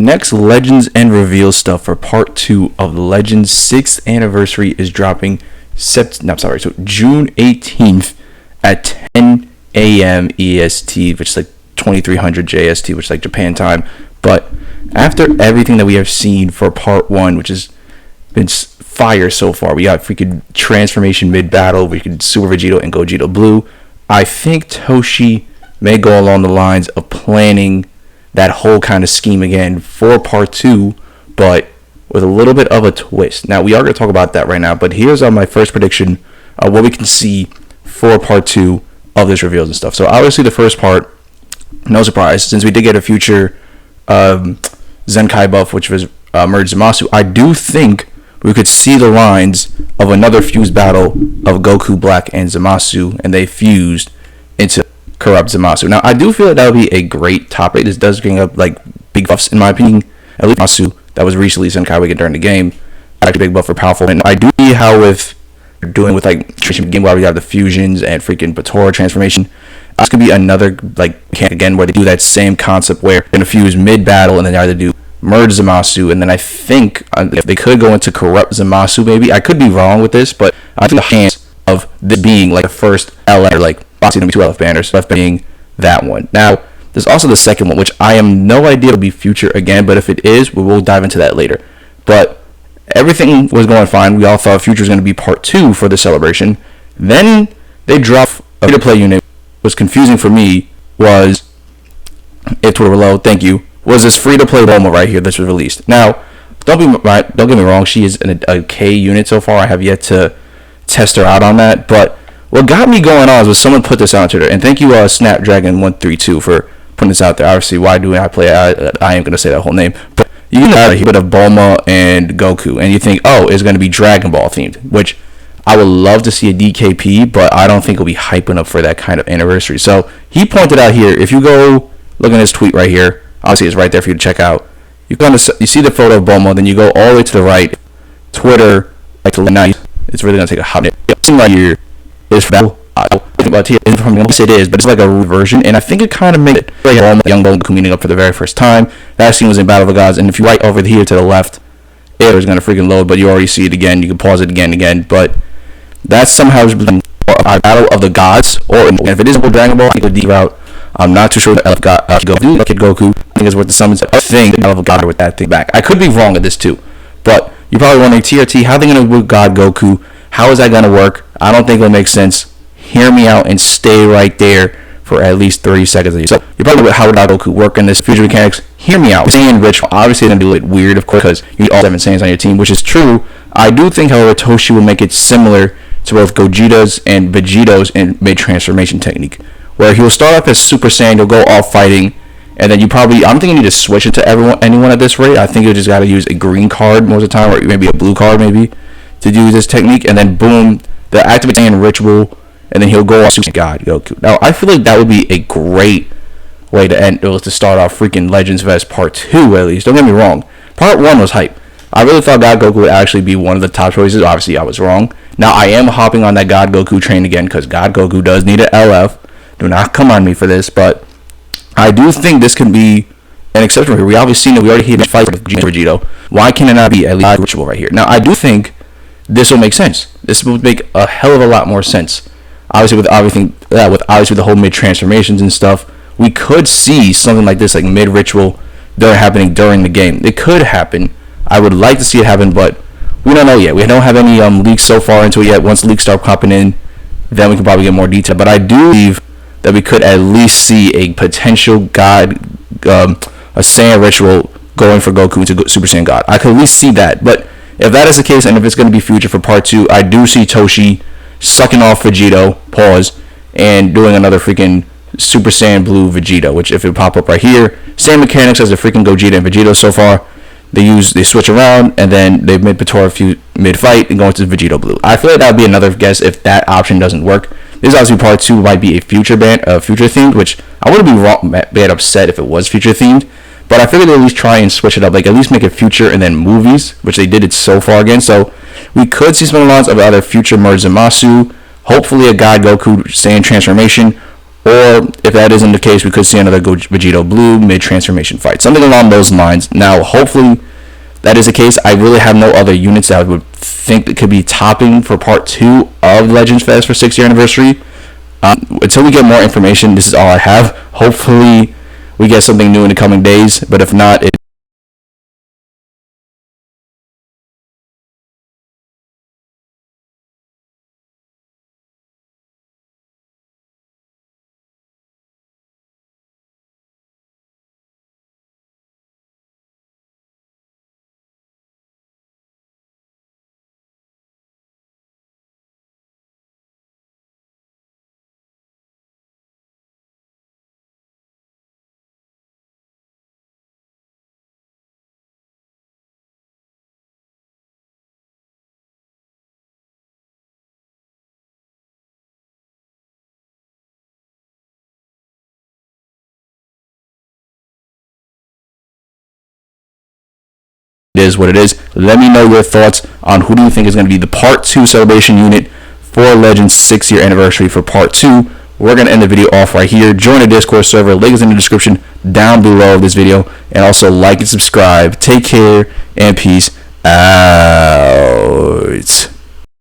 next Legends and Reveal stuff for part 2 of Legends 6th anniversary is dropping June 18th at 10 a.m. EST, which is like 2300 JST, which is like Japan time. But after everything that we have seen for part 1, which has been fire so far, we got freaking transformation mid-battle, we could Super Vegito and Gogeta Blue. I think Toshi may go along the lines of planning that whole kind of scheme again for part 2, but with a little bit of a twist. Now, we are going to talk about that right now, but here's my first prediction of what we can see for part 2 of this reveals and stuff. So, obviously, the first part, no surprise, since we did get a future Zenkai buff, which was Merge Zamasu, I do think we could see the lines of another fused battle of Goku Black and Zamasu, and they fused into Corrupt Zamasu. Now, I do feel that would be a great top 8. This does bring up, like, big buffs, in my opinion. At least Zamasu, that was recently Zenkai Wicked during the game. Actually, big buff for powerful. And I do see how with doing with, like, game where we have the fusions and freaking Batora transformation, this could be another, like, mechanic again, where they do that same concept where they're going to fuse mid-battle and then either do Merge Zamasu, and then I think if they could go into Corrupt Zamasu, maybe. I could be wrong with this, but I think the chance of this being, like, the first LF, or, like, boxing to be 2 LF banners, left being that one. Now, there's also the second one, which I am no idea will be future again, but if it is, we will dive into that later. But everything was going fine. We all thought future was going to be part 2 for the celebration. Then they dropped a free-to-play unit. What's confusing for me was, if Twitter were low, thank you, was this free-to-play Bulma right here that's released. Now, don't get me wrong, she is a K unit so far. I have yet to test her out on that, but what got me going on was someone put this on Twitter, and thank you Snapdragon132 for putting this out there. Obviously, why do I play? I am going to say that whole name, but you can have a bit of Bulma and Goku, and you think, oh, it's going to be Dragon Ball themed, which I would love to see a DKP, but I don't think it'll be hyping up for that kind of anniversary. So he pointed out here, if you go look at his tweet right here, obviously it's right there for you to check out. You see the photo of Bulma, then you go all the way to the right. Twitter, like the night, it's really going to take a hot minute. Right here is for that. Yes, it is, but it's like a version, and I think it kind of made it like young Goku meeting up for the very first time. That scene was in Battle of the Gods, and if you right over here to the left, it was going to freaking load, but you already see it again. You can pause it again and again, but that's somehow a Battle of the Gods, or if it is a Dragon Ball, I think the D route. I'm not too sure that Kid Goku, I think it's worth the summons. I think Battle of the God with that thing back. I could be wrong at this too, but you're probably wondering, TRT, how are they going to do God Goku? How is that going to work? I don't think it'll make sense. Hear me out and stay right there for at least 30 seconds. So you're probably wondering, how would Goku work in this future mechanics? Hear me out. Saiyan Rich, obviously they're going to do it weird, of course, because you need all 7 Saiyans on your team, which is true. I do think, however, Toshi will make it similar to both Gogeta's and Vegito's in mid-transformation technique, where he'll start off as Super Saiyan, he'll go all fighting, and then I don't think you need to switch it to anyone at this rate. I think you just got to use a green card most of the time, or maybe a blue card maybe, to do this technique, and then boom, the activate Saiyan ritual, and then he'll go off Super God Goku. Now, I feel like that would be a great way to start off freaking Legends Fest Part 2, at least. Don't get me wrong. Part 1 was hype. I really thought God Goku would actually be one of the top choices. Obviously, I was wrong. Now, I am hopping on that God Goku train again, because God Goku does need an LF. Do not come on me for this, but I do think this can be an exception here. We obviously know we already hit a fight with Vegito. Why can it not be at least a ritual right here? Now, I do think this will make sense. This will make a hell of a lot more sense. Obviously, with everything, with the whole mid transformations and stuff, we could see something like this, like mid ritual, that are happening during the game. It could happen. I would like to see it happen, but we don't know yet. We don't have any leaks so far into it yet. Once the leaks start popping in, then we can probably get more detail. But I do believe that we could at least see a potential God, a Saiyan ritual going for Goku into Super Saiyan God. I could at least see that. But if that is the case, and if it's going to be future for part 2, I do see Toshi sucking off Vegito, and doing another freaking Super Saiyan Blue Vegito, which if it pop up right here, same mechanics as the freaking Gogeta and Vegito so far. They switch around, and then they mid-Batora mid-fight and go into Vegito Blue. I feel like that would be another guess if that option doesn't work. This obviously part 2 might be a future themed, which I wouldn't be upset if it was future themed, but I figured they'd at least try and switch it up, like at least make it future and then movies, which they did it so far again. So we could see some lines of either future Merge Zamasu, hopefully a God Goku Saiyan transformation, or if that isn't the case, we could see another Vegito Blue mid-transformation fight, something along those lines. Now, hopefully that is the case. I really have no other units that I would think that could be topping for part 2 of Legends Fest for 6th year anniversary. Until we get more information, this is all I have. Hopefully we get something new in the coming days, but if not, it is what it is. Let me know your thoughts on who do you think is going to be the part 2 celebration unit for Legends 6th year anniversary for part 2. We're going to end the video off right here. Join the Discord server. Link is in the description down below of this video. And also like and subscribe. Take care and peace out.